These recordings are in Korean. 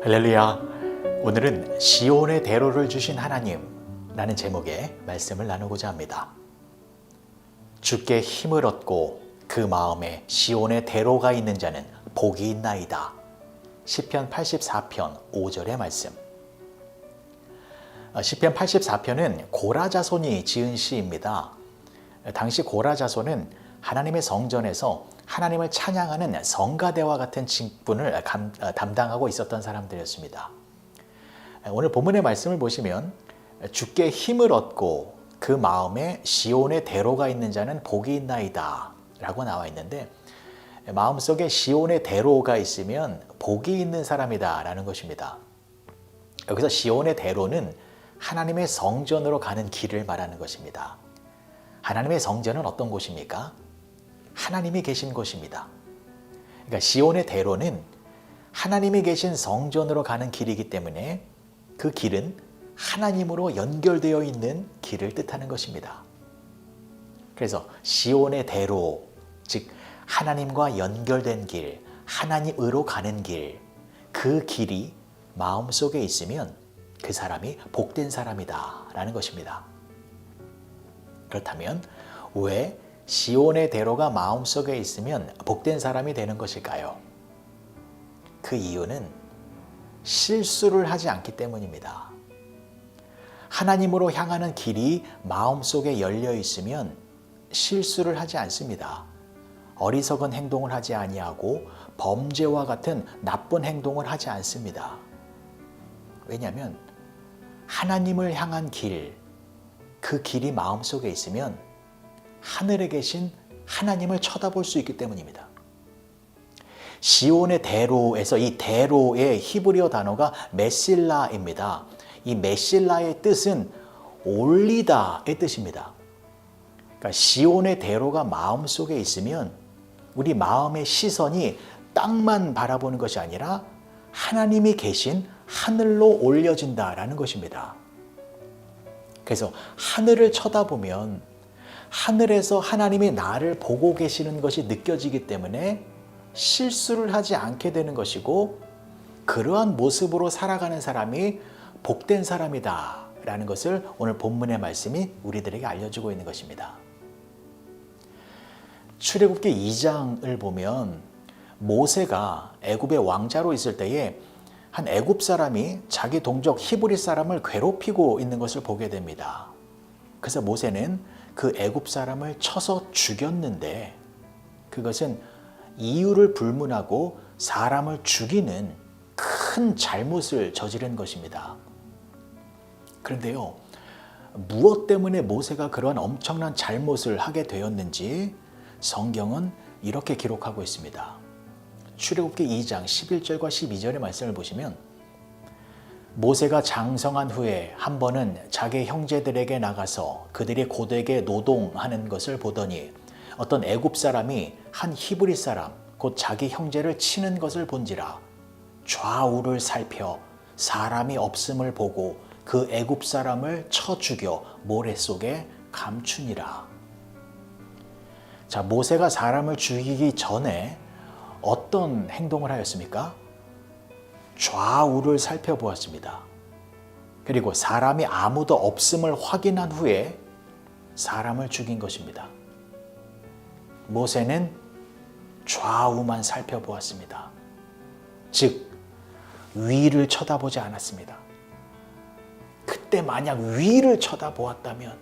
할렐루야. 오늘은 시온의 대로를 주신 하나님라는 제목의 말씀을 나누고자 합니다. 주께 힘을 얻고 그 마음에 시온의 대로가 있는 자는 복이 있나이다. 시편 84편 5절의 말씀. 시편 84편은 고라 자손이 지은 시입니다. 당시 고라 자손은 하나님의 성전에서 하나님을 찬양하는 성가대와 같은 직분을 담당하고 있었던 사람들이었습니다. 오늘 본문의 말씀을 보시면 주께 힘을 얻고 그 마음에 시온의 대로가 있는 자는 복이 있나이다 라고 나와 있는데, 마음속에 시온의 대로가 있으면 복이 있는 사람이다 라는 것입니다. 여기서 시온의 대로는 하나님의 성전으로 가는 길을 말하는 것입니다. 하나님의 성전은 어떤 곳입니까? 하나님이 계신 곳입니다. 그러니까 시온의 대로는 하나님이 계신 성전으로 가는 길이기 때문에 그 길은 하나님으로 연결되어 있는 길을 뜻하는 것입니다. 그래서 시온의 대로, 즉 하나님과 연결된 길, 하나님으로 가는 길, 그 길이 마음속에 있으면 그 사람이 복된 사람이다 라는 것입니다. 그렇다면 왜 시온의 대로가 마음속에 있으면 복된 사람이 되는 것일까요? 그 이유는 실수를 하지 않기 때문입니다. 하나님으로 향하는 길이 마음속에 열려 있으면 실수를 하지 않습니다. 어리석은 행동을 하지 아니하고 범죄와 같은 나쁜 행동을 하지 않습니다. 왜냐하면 하나님을 향한 길, 그 길이 마음속에 있으면 하늘에 계신 하나님을 쳐다볼 수 있기 때문입니다. 시온의 대로에서 이 대로의 히브리어 단어가 메실라입니다. 이 메실라의 뜻은 올리다의 뜻입니다. 그러니까 시온의 대로가 마음속에 있으면 우리 마음의 시선이 땅만 바라보는 것이 아니라 하나님이 계신 하늘로 올려진다라는 것입니다. 그래서 하늘을 쳐다보면 하늘에서 하나님이 나를 보고 계시는 것이 느껴지기 때문에 실수를 하지 않게 되는 것이고, 그러한 모습으로 살아가는 사람이 복된 사람이다 라는 것을 오늘 본문의 말씀이 우리들에게 알려주고 있는 것입니다. 출애굽기 2장을 보면 모세가 애굽의 왕자로 있을 때에 한 애굽 사람이 자기 동족 히브리 사람을 괴롭히고 있는 것을 보게 됩니다. 그래서 모세는 그 애굽 사람을 쳐서 죽였는데, 그것은 이유를 불문하고 사람을 죽이는 큰 잘못을 저지른 것입니다. 그런데요, 무엇 때문에 모세가 그러한 엄청난 잘못을 하게 되었는지 성경은 이렇게 기록하고 있습니다. 출애굽기 2장 11절과 12절의 말씀을 보시면, 모세가 장성한 후에 한 번은 자기 형제들에게 나가서 그들이 고되게 노동하는 것을 보더니 어떤 애굽 사람이 한 히브리 사람 곧 자기 형제를 치는 것을 본지라 좌우를 살펴 사람이 없음을 보고 그 애굽 사람을 쳐 죽여 모래 속에 감추니라. 자, 모세가 사람을 죽이기 전에 어떤 행동을 하였습니까? 좌우를 살펴보았습니다. 그리고 사람이 아무도 없음을 확인한 후에 사람을 죽인 것입니다. 모세는 좌우만 살펴보았습니다. 즉, 위를 쳐다보지 않았습니다. 그때 만약 위를 쳐다보았다면,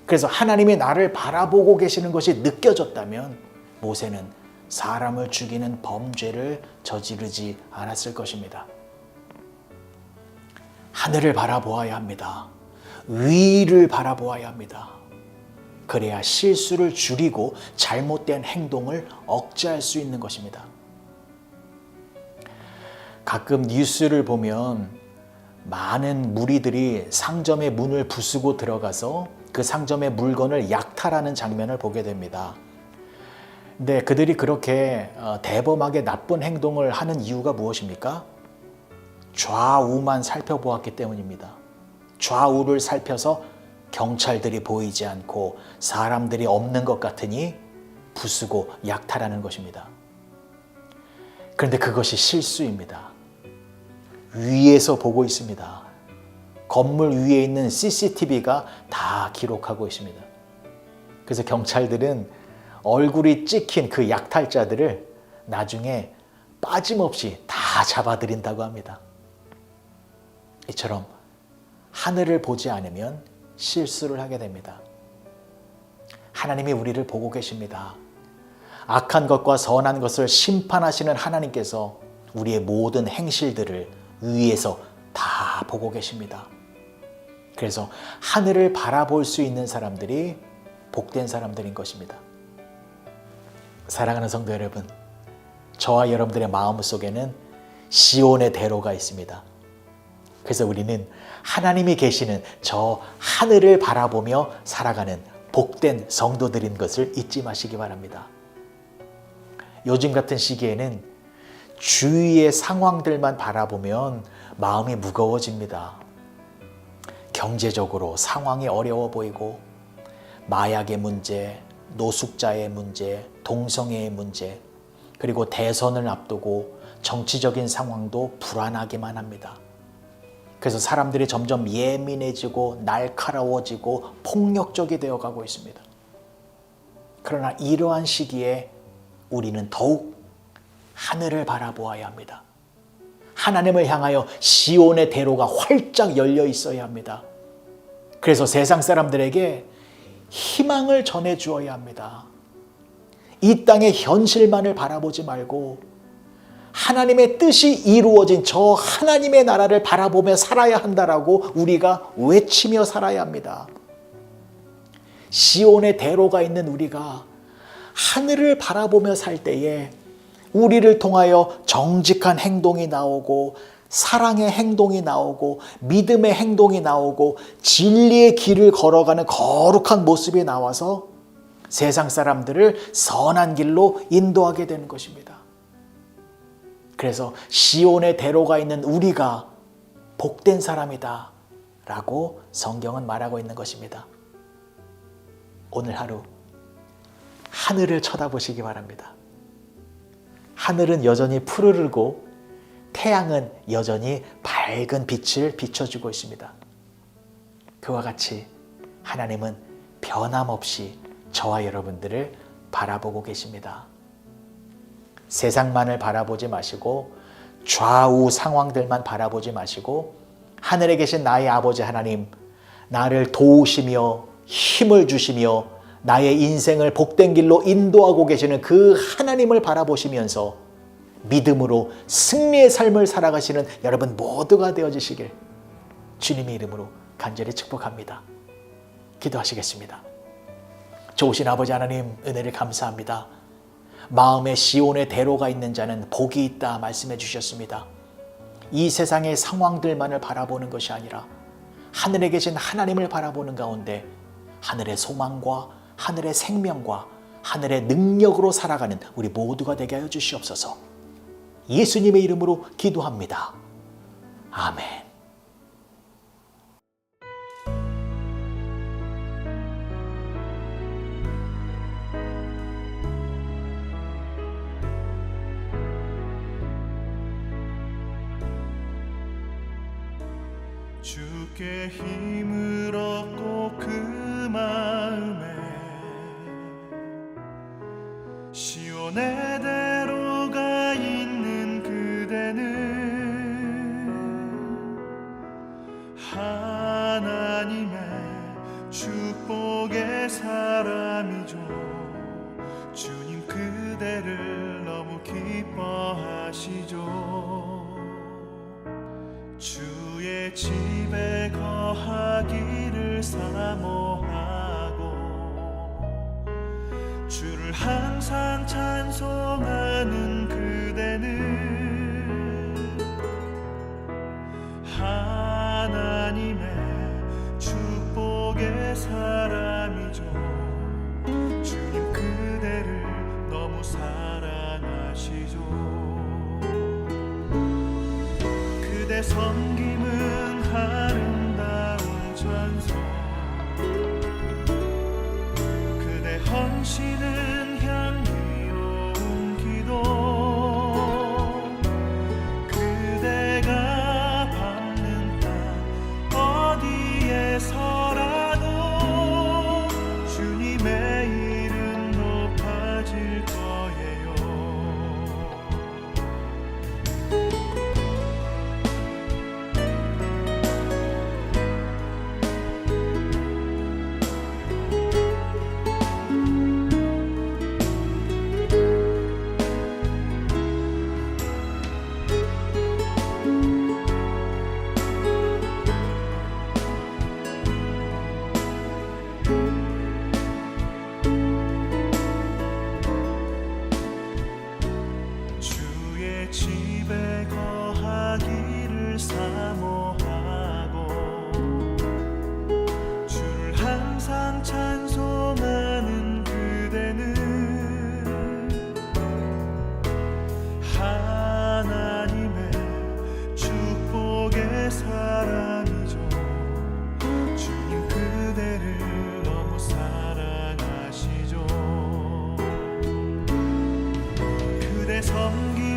그래서 하나님이 나를 바라보고 계시는 것이 느껴졌다면 모세는 사람을 죽이는 범죄를 저지르지 않았을 것입니다. 하늘을 바라보아야 합니다. 위를 바라보아야 합니다. 그래야 실수를 줄이고 잘못된 행동을 억제할 수 있는 것입니다. 가끔 뉴스를 보면 많은 무리들이 상점의 문을 부수고 들어가서 그 상점의 물건을 약탈하는 장면을 보게 됩니다. 근데 그들이 그렇게 대범하게 나쁜 행동을 하는 이유가 무엇입니까? 좌우만 살펴보았기 때문입니다. 좌우를 살펴서 경찰들이 보이지 않고 사람들이 없는 것 같으니 부수고 약탈하는 것입니다. 그런데 그것이 실수입니다. 위에서 보고 있습니다. 건물 위에 있는 CCTV가 다 기록하고 있습니다. 그래서 경찰들은 얼굴이 찍힌 그 약탈자들을 나중에 빠짐없이 다 잡아들인다고 합니다. 이처럼 하늘을 보지 않으면 실수를 하게 됩니다. 하나님이 우리를 보고 계십니다. 악한 것과 선한 것을 심판하시는 하나님께서 우리의 모든 행실들을 위에서 다 보고 계십니다. 그래서 하늘을 바라볼 수 있는 사람들이 복된 사람들인 것입니다. 사랑하는 성도 여러분, 저와 여러분들의 마음속에는 시온의 대로가 있습니다. 그래서 우리는 하나님이 계시는 저 하늘을 바라보며 살아가는 복된 성도들인 것을 잊지 마시기 바랍니다. 요즘 같은 시기에는 주위의 상황들만 바라보면 마음이 무거워집니다. 경제적으로 상황이 어려워 보이고 마약의 문제, 노숙자의 문제, 동성애의 문제, 그리고 대선을 앞두고 정치적인 상황도 불안하기만 합니다. 그래서 사람들이 점점 예민해지고 날카로워지고 폭력적이 되어가고 있습니다. 그러나 이러한 시기에 우리는 더욱 하늘을 바라보아야 합니다. 하나님을 향하여 시온의 대로가 활짝 열려 있어야 합니다. 그래서 세상 사람들에게 희망을 전해 주어야 합니다. 이 땅의 현실만을 바라보지 말고 하나님의 뜻이 이루어진 저 하나님의 나라를 바라보며 살아야 한다라고 우리가 외치며 살아야 합니다. 시온의 대로가 있는 우리가 하늘을 바라보며 살 때에 우리를 통하여 정직한 행동이 나오고 사랑의 행동이 나오고 믿음의 행동이 나오고 진리의 길을 걸어가는 거룩한 모습이 나와서 세상 사람들을 선한 길로 인도하게 되는 것입니다. 그래서 시온의 대로가 있는 우리가 복된 사람이다 라고 성경은 말하고 있는 것입니다. 오늘 하루 하늘을 쳐다보시기 바랍니다. 하늘은 여전히 푸르르고 태양은 여전히 밝은 빛을 비춰주고 있습니다. 그와 같이 하나님은 변함없이 저와 여러분들을 바라보고 계십니다. 세상만을 바라보지 마시고 좌우 상황들만 바라보지 마시고 하늘에 계신 나의 아버지 하나님, 나를 도우시며 힘을 주시며 나의 인생을 복된 길로 인도하고 계시는 그 하나님을 바라보시면서 믿음으로 승리의 삶을 살아가시는 여러분 모두가 되어주시길 주님의 이름으로 간절히 축복합니다. 기도하시겠습니다. 좋으신 아버지 하나님, 은혜를 감사합니다. 마음에 시온의 대로가 있는 자는 복이 있다 말씀해 주셨습니다. 이 세상의 상황들만을 바라보는 것이 아니라 하늘에 계신 하나님을 바라보는 가운데 하늘의 소망과 하늘의 생명과 하늘의 능력으로 살아가는 우리 모두가 되게 하여 주시옵소서. 예수님의 이름으로 기도합니다. 아멘. 주께 힘을 얻고 그 마음에 시온의 대로가 있는 그대는 하나님의 축복의 사람이죠. 주님 그대를 너무 기뻐하시죠. 주의 집에 거하기를 사모하고 주를 항상 찬송하는 그대는 하나님의 축복의 사람이죠. 주님 그대를 너무 사랑하시죠. 그대 섬김은 아름다운 찬송, 그대 헌신은 향기로운 기도, 그대가 주의 집에 거하기를 사모하고 주를 항상 찬송하는 그대는 하나님의 축복의 사람이죠. 주님 그대를 너무 사랑하시죠. 그대 섬기